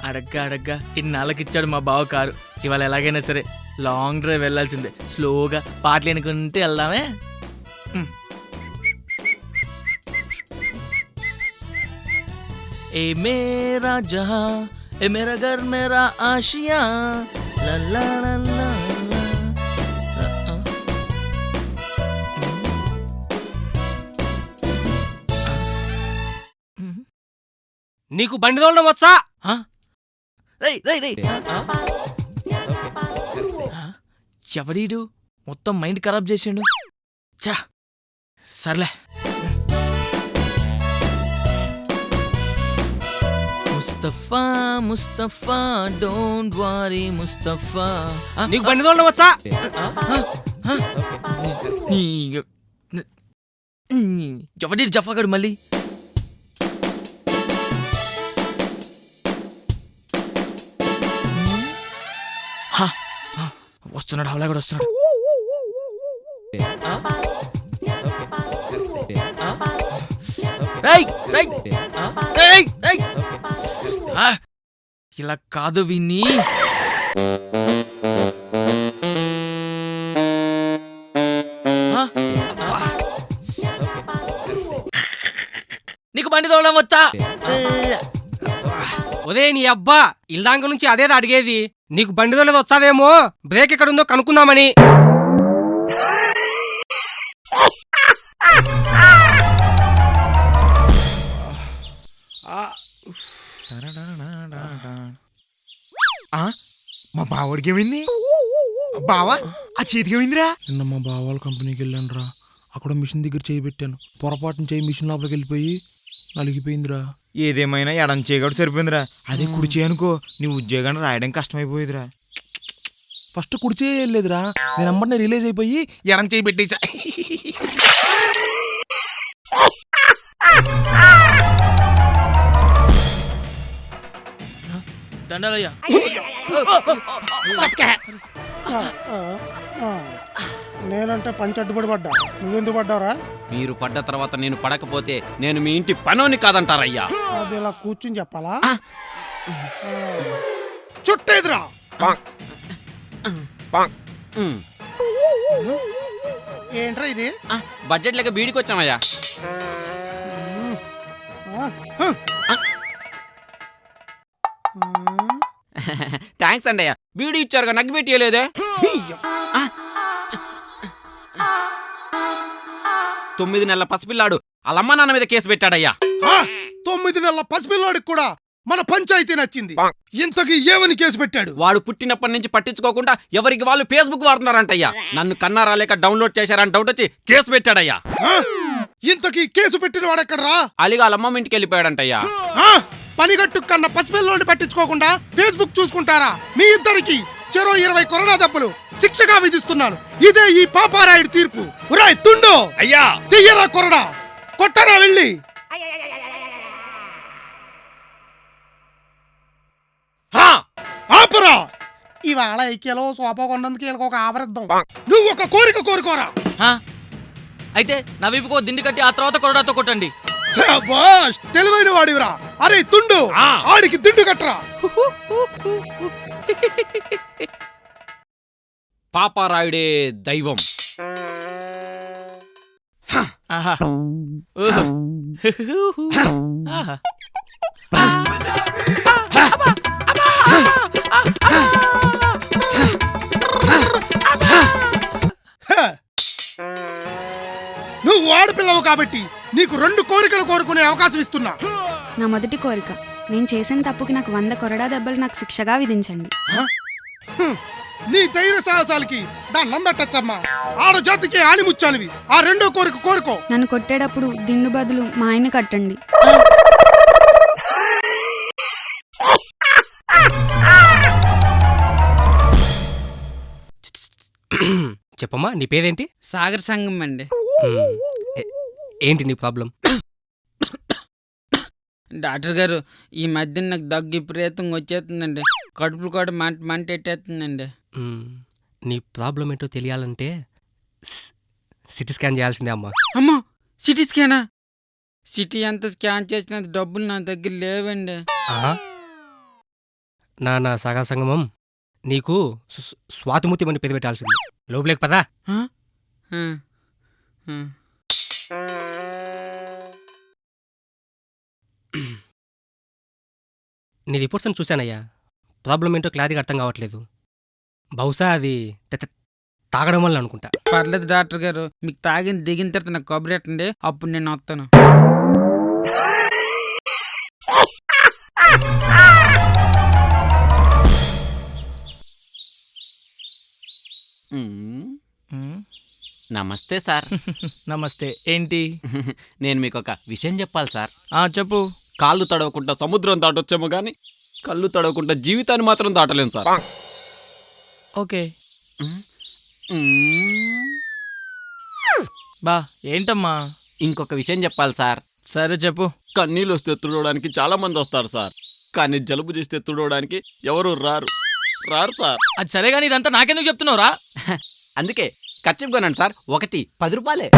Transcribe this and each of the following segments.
అడగ్గా ఇన్నాళ్ళకి ఇచ్చాడు మా బావ కారు. ఇవాళ ఎలాగైనా సరే లాంగ్ డ్రైవ్ వెళ్ళాల్సిందే. స్లోగా పాటలు అనుకుంటే వెళ్దామే. ఏ మేరా జహా ఏ మేరా ఘర్ మేరా ఆషియా లల్లా లల్లా. నీకు బండి తోలడం వచ్చా? ఎవడీడు మొత్తం మైండ్ ఖరాబ్ చేసిండు. చా సర్లే. Mustafa Mustafa don't worry Mustafa. నీకు బండి తోలడం వచ్చా? ఎవడీడు జఫాగాడు మళ్ళీ. వస్తున్నాడు, హవలా కూడా వస్తున్నాడు. ఇలా కాదు విని. నీకు బండి తోలడం వచ్చా? ఉదయ నీ అబ్బా ఇల్దాంక నుంచి అదేదో అడిగేది. నీకు బండి తోలేదు వచ్చాదేమో, బ్రేక్ ఎక్కడుందో కనుక్కుందామని. మా బావడికి ఏమైంది? బావా ఆ చేతికి ఏమైందిరా? నిన్న మా బావ వాళ్ళ కంపెనీకి వెళ్ళాను రా. అక్కడ మిషన్ దగ్గర చేయి పెట్టాను. పొరపాటున చేయి మిషన్ లోపలికి వెళ్ళిపోయి నలిగిపోయిందిరా. ఏదేమైనా ఎడం చేయగడు సరిపోయిందిరా. అదే కుడి చేయనుకో నీ ఉద్యోగాన్ని రాయడం కష్టమైపోయేదిరా. ఫస్ట్ కుడి చేయలేదురా, నేను అమ్మని రిలీజ్ అయిపోయి ఎడం చేయి పెట్టేసా. దండాలయ్యా. నేనంటే పంచి అడ్డుపడి పడ్డా, నువ్వెందుకు పడ్డావురా? మీరు పడ్డ తర్వాత నేను పడకపోతే నేను మీ ఇంటి పనోని కాదంటారయ్యా. అది ఇలా కూర్చుని చెప్పాలా? చుట్టేదిరా. ఏంట్రా ఇది? బడ్జెట్ లేక బీడికి వచ్చామయ్యా. థ్యాంక్స్ అండి అయ్యా. బీడి ఇచ్చారుగా, నగ్గి పెట్టలేదే. 9 నెలల పసిపిల్లాడు వాళ్ళమ్మ నాన్న మీద కేసు పెట్టాడయ్యా. 9 నెలల పసిపిల్లాడికి కూడా మన పంచాయతీ నచ్చింది. ఇంతకీ ఏమని కేసు పెట్టాడు? వాడు పుట్టినప్పటి నుంచి పట్టించుకోకుండా ఎవరికి వాళ్ళు ఫేస్బుక్ వాడుతున్నారంటయ్యా. నన్ను కన్నారా లేక డౌన్లోడ్ చేశారని డౌట్ వచ్చి కేసు పెట్టాడయ్యా. ఇంతకీ కేసు పెట్టిన వాడెక్కడ్రా? అలిగా వాళ్ళమ్మ ఇంటికి వెళ్ళిపోయాడంటయ్యా. పనిగట్టు కన్నా పసిపిల్లోని పట్టించుకోకుండా ఫేస్బుక్ చూసుకుంటారా? మీ ఇద్దరికి చెరో 20 కొరడా దెబ్బలు శిక్షగా విధిస్తున్నాను. ఇదే ఈ పాపారాయుడి తీర్పు. ఒరేయ్ తుండు, అయ్యా తీయరా కొరడా, కొట్టరా వెళ్ళి. ఆపరా. ఇవాళ ఐక్యలో సోపా కొన్నందుకు వీళ్ళకి ఒక ఆవరిద్దాం. నువ్వు ఒక కోరిక కోరుకోరా. అయితే నా వీపుకో దిండి కట్టి ఆ తర్వాత కొరడాతో కొట్టండి. శభాష్, తెలివైన వాడివిరా. అరే తుండు, ఆడికి దిండు కట్టరా. పాపారాయుడే దైవం. ఆహా. నువ్వు ఆడపిల్లవు కాబట్టి నీకు 2 కోరికలు కోరుకునే అవకాశం ఇస్తున్నా. నా మొదటి కోరిక, నేను చేసిన తప్పుకి నాకు 100 కొరడా దెబ్బలు నాకు శిక్షగా విధించండి. నీ ధైర్య సాహసాలకి దండం పెట్టచ్చమ్మా. ఆడజాతికి ఆనిముచ్చానివి. ఆ 2వ కోరిక కోరుకో. నన్ను కొట్టేటప్పుడు దిండు బదులు మా ఆయన్ని కట్టండి. చెప్పమ్మా, నీ పేరేంటి? సాగర్ సంగం అండి. ఏంటి నీ ప్రాబ్లం? డాక్టర్ గారు, ఈ మధ్య నాకు దగ్గు విపరీతంగా వచ్చేస్తుందండి. కడుపులు కూడా మంట ఎట్టేస్తుందండి. నీ ప్రాబ్లం ఏంటో తెలియాలంటే సిటీ స్కాన్ చేయాల్సిందే అమ్మా. అమ్మో, సిటీ స్కానా? సిటీ అంతా స్కాన్ చేసిన డబ్బులు నా దగ్గర లేవండి. నా సగా సంగమం నీకు స్వాతిముత్యం అని పేరు పెట్టాల్సింది. లోపలేక పదా. హ్మ్. హ్మ్. నీ రిపోర్ట్స్ అని చూశానయ్యా. ప్రాబ్లం ఏంటో క్లారిటీగా అర్థం కావట్లేదు. బహుశా అది తాగడం వల్ల అనుకుంటా. పర్లేదు డాక్టర్ గారు, మీకు తాగిన దిగిన తర్వాత నాకు కబురు పెట్టండి, అప్పుడు నేను వస్తాను. నమస్తే సార్. నమస్తే. ఏంటి? నేను మీకు ఒక విషయం చెప్పాలి సార్. చెప్పు. కాళ్ళు తడవకుండా సముద్రం దాటొచ్చేమో గాని కళ్ళు తడవకుండా జీవితాన్ని మాత్రం దాటలేను సార్. ఓకే బా. ఏంటమ్మా? ఇంకొక విషయం చెప్పాలి సార్. సరే చెప్పు. కన్నీళ్ళు వస్తే తుడవడానికి చాలా మంది వస్తారు సార్, కానీ జలుబు చేస్తే తుడవడానికి ఎవరు రారు సార్. అది సరే కానీ ఇదంతా నాకెందుకు చెప్తున్నావురా? అందుకే ఖర్చు కొనండి సార్, ఒకటి 10 రూపాయలే.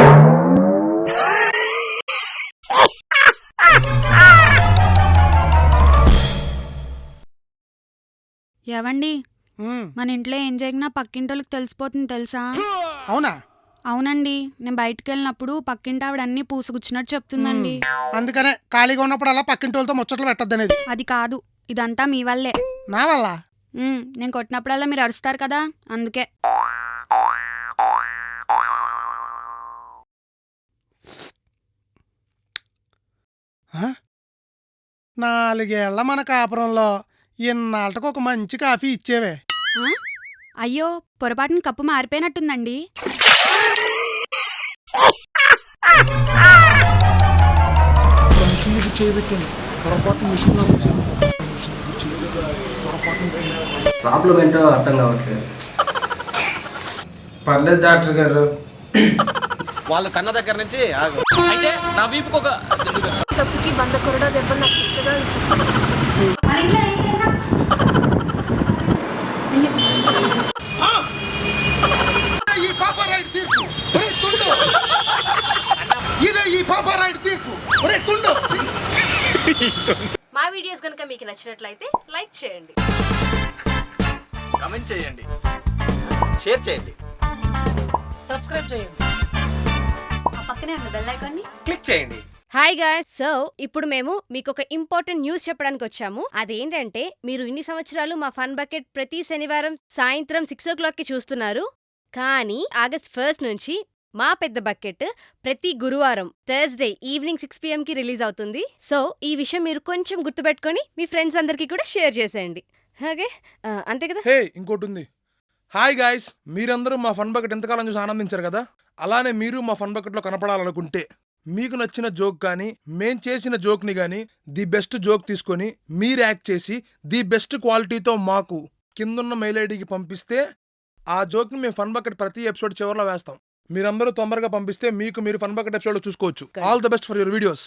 ఏవండి, ఉమ్, మన ఇంట్లో ఏం జరిగినా పక్కింటోళ్ళకి తెలిసిపోతుంది తెలుసా? అవునా? అవునండి, నేను బయటకు వెళ్ళినప్పుడు పక్కింటి ఆవిడ అన్ని పూసుగుచ్చినట్టు చెప్తుందండి. అందుకనే ఖాళీగా ఉన్నప్పుడు అలా పక్కింటి వాళ్ళతో ముచ్చట్లు పెట్టద్దనేది. అది కాదు, ఇదంతా మీ వల్లే. నా వల్ల? నేను కొట్టినప్పుడల్లా మీరు అరుస్తారు కదా, అందుకే. ఆ? 4 ఏళ్ల మన కాపురంలో ఇన్నాళ్ళకు ఒక మంచి కాఫీ ఇచ్చేవే. ఆ? అయ్యో, పొరపాటున కప్పు మారిపోయినట్టుందండి. మిషన్ దగ్గర చేయబెట్టాను, పొరపాటు మిషన్ లోపలికి ప్రాబ్లం ఏంటో అర్థం కావట్లేదు. పర్లేదు డాక్టర్ గారు. వాళ్ళు కన్న దగ్గర నుంచి అయితే నా వీపుకు ఒక తప్పుకి 100 కొరడా దెబ్బలు నాకు శిక్షగా ఈ పాపారాయుడు తీర్పు. ఒరేయ్ తుండు. ఇదే ఈ పాపారాయుడు తీర్పు. ఒరేయ్ తుండు. మా వీడియోస్ కనుక మీకు నచ్చినట్లయితే లైక్ చేయండి, కమెంట్ చేయండి, షేర్ చేయండి, సబ్స్క్రైబ్ చేయండి, ఆ పక్కనే ఉన్న బెల్ ఐకాన్ని క్లిక్ చేయండి. హాయ్ గాయ్స్, సో ఇప్పుడు మేము మీకు ఒక ఇంపార్టెంట్ న్యూస్ చెప్పడానికి వచ్చాము. అదేంటంటే, మీరు ఇన్ని సంవత్సరాలు మా ఫన్ బకెట్ ప్రతి శనివారం సాయంత్రం 6 o'clockకి చూస్తున్నారు. కానీ ఆగస్ట్ 1 నుంచి మా పెద్ద బకెట్ ప్రతి గురువారం థర్స్డే ఈవినింగ్ 6 PM రిలీజ్ అవుతుంది. సో ఈ విషయం మీరు కొంచెం గుర్తుపెట్టుకొని మీ ఫ్రెండ్స్ అందరికీ కూడా షేర్ చేసేయండి. ఓకే, అంతే కదా? హే, ఇంకోటి ఉంది. హాయ్ గాయ్స్, మీరందరూ మా ఫన్ బకెట్ ఎంతకాలం చూసి ఆనందించారు కదా, అలానే మీరు మా ఫన్ బకెట్లో కనపడాలనుకుంటే మీకు నచ్చిన జోక్ కానీ మేం చేసిన జోక్ని కానీ ది బెస్ట్ జోక్ తీసుకొని మీరు యాక్ట్ చేసి ది బెస్ట్ క్వాలిటీతో మాకు కిందున్న మెయిల్ ఐడికి పంపిస్తే ఆ జోక్ని మేము ఫన్ బకెట్ ప్రతి ఎపిసోడ్ చివరిలో వేస్తాం. మీరందరూ తొందరగా పంపిస్తే మీరు ఫన్ బకెట్ ఎపిసోడ్ చూసుకోవచ్చు. All the best for your videos.